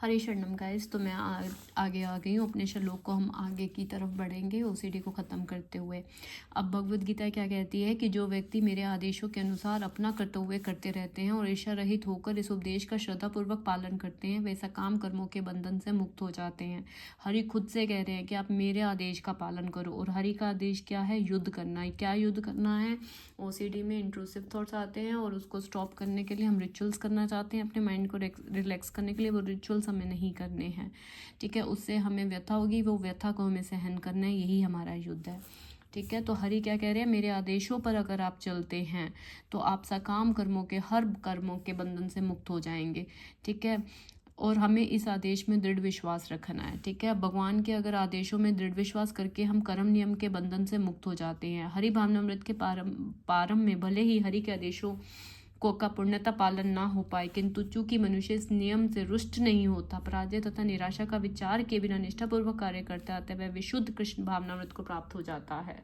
हरे शरणम गाइस। तो मैं आगे आ गई हूँ। अपने श्लोक को हम आगे की तरफ बढ़ेंगे ओसीडी को ख़त्म करते हुए। अब भगवद गीता क्या कहती है कि जो व्यक्ति मेरे आदेशों के अनुसार अपना कर्तव्य करते रहते हैं और ईर्ष्या रहित होकर इस उपदेश का श्रद्धापूर्वक पालन करते हैं, वैसा काम कर्मों के बंधन से मुक्त हो जाते हैं। हरि खुद से कह रहे हैं कि आप मेरे आदेश का पालन करो। और हरि का आदेश क्या है? युद्ध करना है। क्या युद्ध करना है? ओसीडी में इंट्रूसिव थॉट्स आते हैं और उसको स्टॉप करने के लिए हम रिचुअल्स करना चाहते हैं। अपने माइंड को रिलैक्स करने के लिए वो रिचुअल्स हमें नहीं करने हैं, ठीक है। उससे हमें व्यथा होगी, वो व्यथा को हमें सहन करना है। यही हमारा युद्ध है, ठीक है। तो हरि क्या कह रहे हैं? मेरे आदेशों पर अगर आप चलते हैं तो आप सकाम कर्मों के, हर कर्मों के बंधन से मुक्त हो जाएंगे, ठीक है। और हमें इस आदेश में दृढ़ विश्वास रखना है, ठीक है। भगवान के अगर आदेशों में दृढ़ विश्वास करके हम कर्म नियम के बंधन से मुक्त हो जाते हैं। हरि भावनामृत के पारंभ में भले ही हरि के आदेशों को का पूर्णता पालन ना हो पाए, किंतु चूंकि मनुष्य इस नियम से रुष्ट नहीं होता, पराजय तथा निराशा का विचार के बिना निष्ठापूर्वक कार्य करता है, वह विशुद्ध कृष्ण भावनामृत को प्राप्त हो जाता है,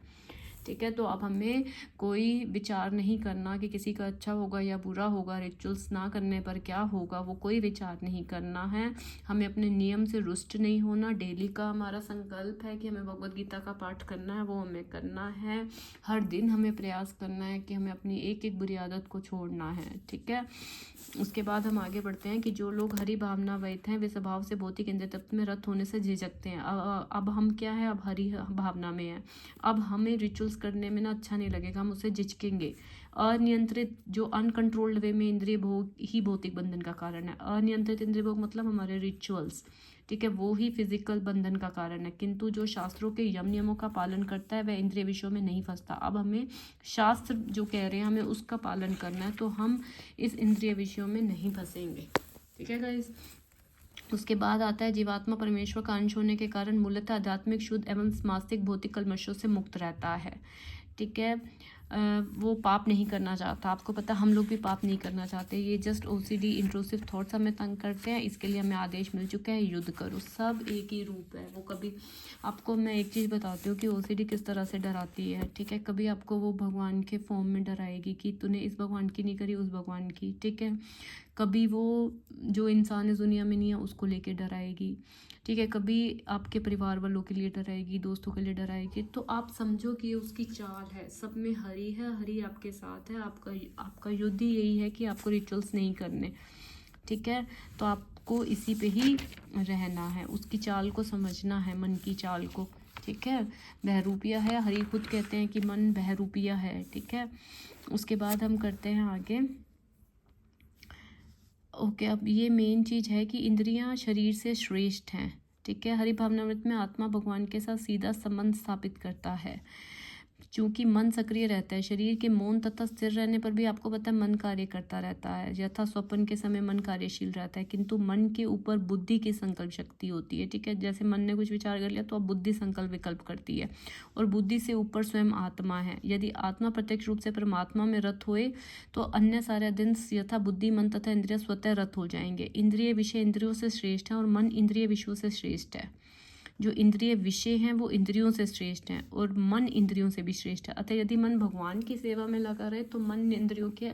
ठीक है। तो अब हमें कोई विचार नहीं करना कि किसी का अच्छा होगा या बुरा होगा, रिचुअल्स ना करने पर क्या होगा, वो कोई विचार नहीं करना है। हमें अपने नियम से रुष्ट नहीं होना। डेली का हमारा संकल्प है कि हमें भगवद गीता का पाठ करना है, वो हमें करना है। हर दिन हमें प्रयास करना है कि हमें अपनी एक एक बुरी आदत को छोड़ना है, ठीक है। उसके बाद हम आगे बढ़ते हैं कि जो लोग हरि भावना वैध हैं वे स्वभाव से भौतिक इंद्रिय तत्व में रत होने से झिझकते हैं। अब हम क्या है? अब हरि भावना में है। अब हमें रिचुअल्स करने में ना अच्छा नहीं लगेगा, हम उससे झिझकेंगे। अनियंत्रित, जो अनकंट्रोल्ड वे में इंद्रिय भोग ही भौतिक बंधन का कारण है। अनियंत्रित इंद्रिय भोग मतलब हमारे रिचुअल्स, ठीक है, वो ही फिजिकल बंधन का कारण है। किंतु जो शास्त्रों के यम नियमों का पालन करता है वह इंद्रिय विषयों में नहीं फंसता। अब हमें शास्त्र जो कह रहे हैं हमें उसका पालन करना है, तो हम इस इंद्रिय विषयों में नहीं फंसेंगे, ठीक है गाइस। उसके बाद आता है जीवात्मा परमेश्वर का अंश होने के कारण मूलतः आध्यात्मिक, शुद्ध एवं मास्तिक भौतिक कल्मशों से मुक्त रहता है, ठीक है। वो पाप नहीं करना चाहता। आपको पता हम लोग भी पाप नहीं करना चाहते। ये जस्ट ओसीडी इंट्रूसिव थॉट्स हमें तंग करते हैं। इसके लिए हमें आदेश मिल चुका है, युद्ध करो। सब एक ही रूप है। वो कभी आपको मैं एक चीज़ बताती हूँ कि ओसीडी किस तरह से डराती है, ठीक है। कभी आपको वो भगवान के फॉर्म में डराएगी कि तूने इस भगवान की नहीं करी, उस भगवान की, ठीक है। कभी वो जो इंसान इस दुनिया में नहीं है उसको लेके डराएगी, ठीक है। कभी आपके परिवार वालों के लिए डराएगी, दोस्तों के लिए डराएगी। तो आप समझो कि उसकी चाल है। सब में हरि है, हरि आपके साथ है। आपका युद्ध ही यही है कि आपको रिचुअल्स नहीं करने, ठीक है। तो आपको इसी पे ही रहना है, उसकी चाल को समझना है, मन की चाल को, ठीक है। बहरूपिया है, हरि खुद कहते हैं कि मन बहरूपिया है, ठीक है। उसके बाद हम करते हैं आगे। ओके, अब ये मेन चीज़ है कि इंद्रियां शरीर से श्रेष्ठ हैं, ठीक है। हरि भावनामृत में आत्मा भगवान के साथ सीधा संबंध स्थापित करता है। चूंकि मन सक्रिय रहता है, शरीर के मौन तथा स्थिर रहने पर भी आपको पता है मन कार्य करता रहता है। यथा स्वप्न के समय मन कार्यशील रहता है, किंतु मन के ऊपर बुद्धि की संकल्प शक्ति होती है, ठीक है। जैसे मन ने कुछ विचार कर लिया तो अब बुद्धि संकल्प विकल्प करती है, और बुद्धि से ऊपर स्वयं आत्मा है। यदि आत्मा प्रत्यक्ष रूप से परमात्मा में रत होए तो अन्य सारे दिन यथा बुद्धि, मन तथा इंद्रिय स्वतः रत हो जाएंगे। इंद्रिय विषय इंद्रियों से श्रेष्ठ है और मन इंद्रिय विषयों से श्रेष्ठ है। जो इंद्रिय विषय हैं वो इंद्रियों से श्रेष्ठ हैं और मन इंद्रियों से भी श्रेष्ठ है। अतः यदि मन भगवान की सेवा में लगा रहे तो मन इंद्रियों के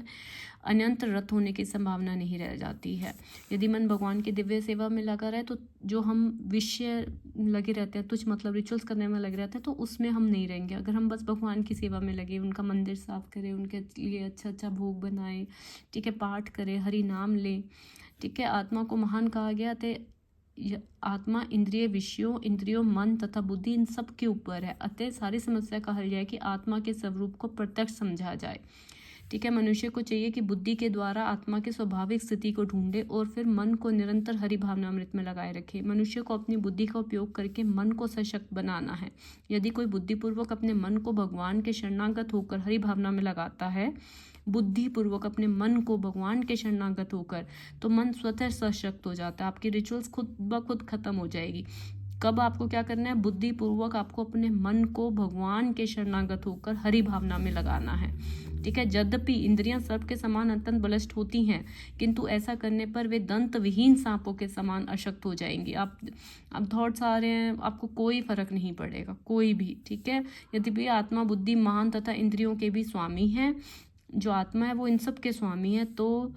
अनंत रत होने की संभावना नहीं रह जाती है। यदि मन भगवान की दिव्य सेवा में लगा रहे तो जो हम विषय लगे रहते हैं, तुच्छ मतलब रिचुअल्स करने में लगे रहते हैं, तो उसमें हम नहीं रहेंगे। अगर हम बस भगवान की सेवा में लगे, उनका मंदिर साफ करें, उनके लिए अच्छा अच्छा भोग बनाएं, ठीक है, पाठ करें, हरि नाम लें, ठीक है। आत्मा को महान कहा गया तो आत्मा इंद्रिय विषयों, इंद्रियों, मन तथा बुद्धि इन सब के ऊपर है। अतः सारी समस्या का हल यह है कि आत्मा के स्वरूप को प्रत्यक्ष समझा जाए, ठीक है। मनुष्य को चाहिए कि बुद्धि के द्वारा आत्मा की स्वाभाविक स्थिति को ढूंढे और फिर मन को निरंतर हरि भावनामृत में लगाए रखे। मनुष्य को अपनी बुद्धि का उपयोग करके मन को सशक्त बनाना है। यदि कोई बुद्धिपूर्वक अपने मन को भगवान के शरणागत होकर हरि भावना में लगाता है, बुद्धिपूर्वक अपने मन को भगवान के शरणागत होकर, तो मन स्वतः सशक्त हो जाता है। आपकी रिचुअल्स खुद ब खुद खत्म हो जाएगी। कब आपको क्या करना है? बुद्धिपूर्वक आपको अपने मन को भगवान के शरणागत होकर हरि भावना में लगाना है, ठीक है। यद्यपि इंद्रियां सर्प के समान अत्यंत बलिष्ठ होती हैं, किंतु ऐसा करने पर वे दंत विहीन सांपों के समान अशक्त हो जाएंगी। अब थॉट्स आ रहे हैं, आपको कोई फर्क नहीं पड़ेगा, कोई भी, ठीक है। यद्यपि आत्मा, बुद्धि, महान तथा इंद्रियों के भी स्वामी है, जो आत्मा है वो इन सब के स्वामी है, तो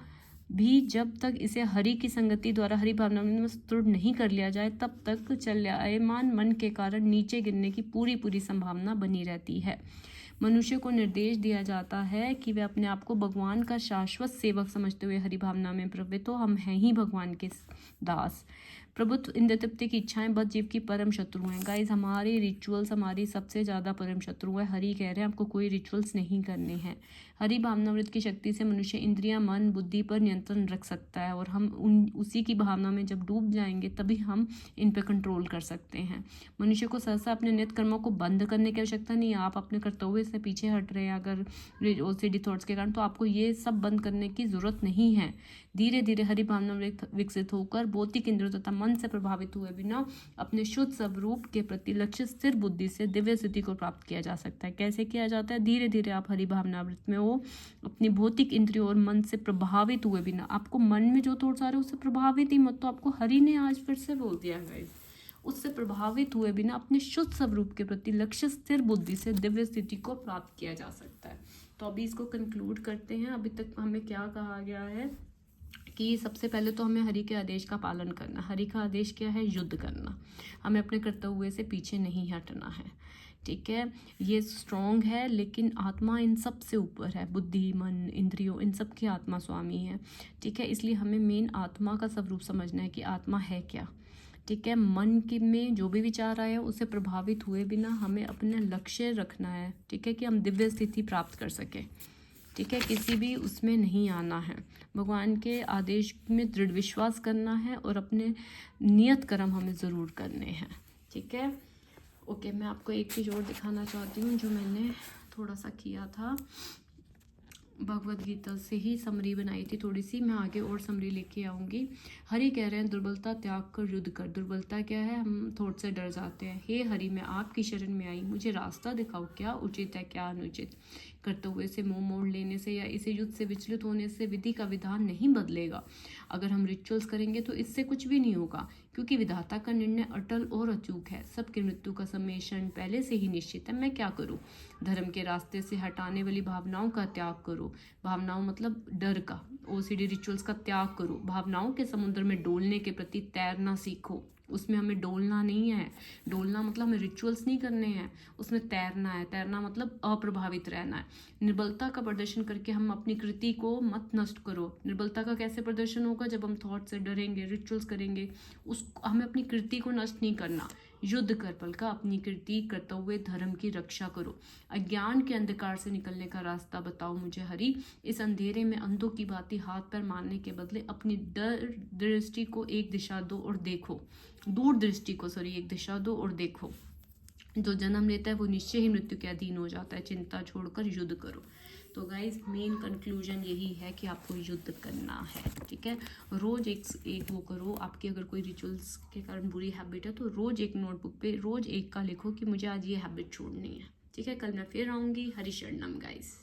भी जब तक इसे हरि की संगति द्वारा हरि भावना में दृढ़ नहीं कर लिया जाए तब तक चलायमान मन के कारण नीचे गिरने की पूरी पूरी संभावना बनी रहती है। मनुष्य को निर्देश दिया जाता है कि वे अपने आप को भगवान का शाश्वत सेवक समझते हुए हरि भावना में प्रवृत्त हो। हम हैं ही भगवान के दास। प्रभुत्व इंद्र तृप्ति की इच्छाएं बद जीव की परम शत्रु हैं। गाइज, हमारे रिचुअल्स हमारी सबसे ज़्यादा परम शत्रु है। हरि कह रहे हैं आपको कोई रिचुअल्स नहीं करने हैं। हरि भावनामृत की शक्ति से मनुष्य इंद्रियां, मन, बुद्धि पर नियंत्रण रख सकता है और हम उसी की भावना में जब डूब जाएंगे तभी हम इन पर कंट्रोल कर सकते हैं। मनुष्य को सहसा अपने नित्य कर्मों को बंद करने की आवश्यकता नहीं है। आप अपने कर्तव्य से पीछे हट रहे हैं अगर ओसीडी थॉट्स के कारण, तो आपको ये सब बंद करने की जरूरत नहीं है। धीरे धीरे हरि भावना विकसित होकर भौतिक इंद्रियों तथा मन से प्रभावित हुए बिना अपने शुद्ध स्वरूप के प्रति लक्ष्य स्थिर बुद्धि से दिव्य स्थिति को प्राप्त किया जा सकता है। कैसे किया जाता है? धीरे धीरे आप हरि भावनामृत में हो, अपनी भौतिक इंद्रियों और मन से प्रभावित हुए बिना। आपको मन में जो थॉट्स आ रहे हैं उससे प्रभावित ही मत, तो आपको हरि ने आज फिर से बोल दिया गाइस, उससे प्रभावित हुए बिना अपने शुद्ध स्वरूप के प्रति लक्ष्य स्थिर बुद्धि से दिव्य स्थिति को प्राप्त किया जा सकता है। तो अभी इसको कंक्लूड करते हैं। अभी तक हमें क्या कहा गया है कि सबसे पहले तो हमें हरि के आदेश का पालन करना। हरि का आदेश क्या है? युद्ध करना। हमें अपने कर्तव्य से पीछे नहीं हटना है, ठीक है। ये स्ट्रॉन्ग है, लेकिन आत्मा इन सब से ऊपर है। बुद्धि, मन, इंद्रियों, इन सब की आत्मा स्वामी है, ठीक है। इसलिए हमें मेन आत्मा का स्वरूप समझना है कि आत्मा है क्या, ठीक है। मन के में जो भी विचार आए उससे प्रभावित हुए बिना हमें अपने लक्ष्य रखना है, ठीक है, कि हम दिव्य स्थिति प्राप्त कर सकें, ठीक है। किसी भी उसमें नहीं आना है। भगवान के आदेश में दृढ़ विश्वास करना है और अपने नियत कर्म हमें ज़रूर करने हैं, ठीक है। ओके, मैं आपको एक चीज़ और दिखाना चाहती हूँ जो मैंने थोड़ा सा किया था। भगवद गीता से ही समरी बनाई थी थोड़ी सी, मैं आगे और समरी लेके आऊँगी। हरि कह रहे हैं दुर्बलता त्याग कर युद्ध कर। दुर्बलता क्या है? हम थोड़ा से डर जाते हैं। हे हरि, मैं आपकी शरण में आई, मुझे रास्ता दिखाओ, क्या उचित है क्या अनुचित। कर्तव्य से मुंह मोड़ लेने से या इसे युद्ध से विचलित होने से विधि का विधान नहीं बदलेगा। अगर हम रिचुअल्स करेंगे तो इससे कुछ भी नहीं होगा, क्योंकि विधाता का निर्णय अटल और अचूक है। सबकी मृत्यु का समय क्षण पहले से ही निश्चित है। मैं क्या करूं? धर्म के रास्ते से हटाने वाली भावनाओं का त्याग करो। भावनाओं मतलब डर का, ओसीडी रिचुअल्स का त्याग करो। भावनाओं के समुद्र में डोलने के प्रति तैरना सीखो। उसमें हमें डोलना नहीं है। डोलना मतलब हमें रिचुअल्स नहीं करने हैं, उसमें तैरना है। तैरना मतलब अप्रभावित रहना है। निर्बलता का प्रदर्शन करके हम अपनी कृति को मत नष्ट करो। निर्बलता का कैसे प्रदर्शन होगा? जब हम थॉट से डरेंगे, रिचुअल्स करेंगे। हमें अपनी कृति को नष्ट नहीं करना। युद्ध कर पल का अपनी कृति, कर्तव्य, धर्म की रक्षा करो। अज्ञान के अंधकार से निकलने का रास्ता बताओ मुझे हरि। इस अंधेरे में अंधों की भांति हाथ पैर मारने के बदले अपनी दृष्टि को एक दिशा दो और देखो। दूर दृष्टि को एक दिशा दो और देखो। जो जन्म लेता है वो निश्चय ही मृत्यु के अधीन हो जाता है। चिंता छोड़कर युद्ध करो। तो गाइज, मेन कंक्लूजन यही है कि आपको युद्ध करना है, ठीक है। रोज एक वो करो। आपकी अगर कोई रिचुअल्स के कारण बुरी हैबिट है तो रोज एक नोटबुक पे रोज एक का लिखो कि मुझे आज ये हैबिट छोड़नी है, ठीक है। कल मैं फिर आऊँगी। हरि शरणम गाइज।